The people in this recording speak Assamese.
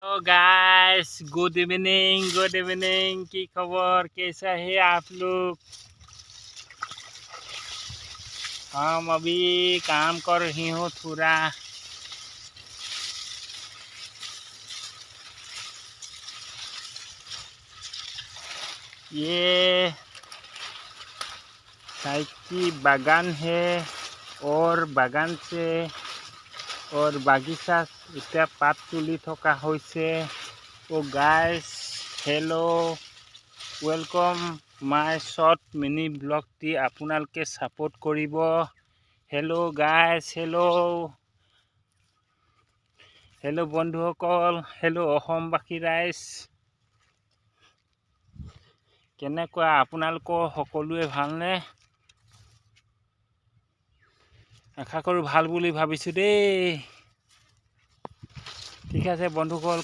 Hello guys, good evening. की खबर, कैसा है आप लोग। हम अभी काम कर रही हूँ थोड़ा। ये साइकी बागान है और बागान से और বাগিচা এতিয়া পাত তুলি থকা হৈছে। ও গাইস, হেল্ল' ৱেলকাম মাই শৰ্ট মিনি ব্লগটি আপোনালোকে ছাপোৰ্ট কৰিব। হেল্ল' গাইস, হেল্ল' বন্ধুসকল, হেল্ল' অসমবাসী ৰাইজ। কেনেকুৱা আপোনালোকৰ সকলোৱে ভালনে? আশা কৰোঁ ভাল বুলি ভাবিছোঁ দেই। ঠিক আছে বন্ধুসকল।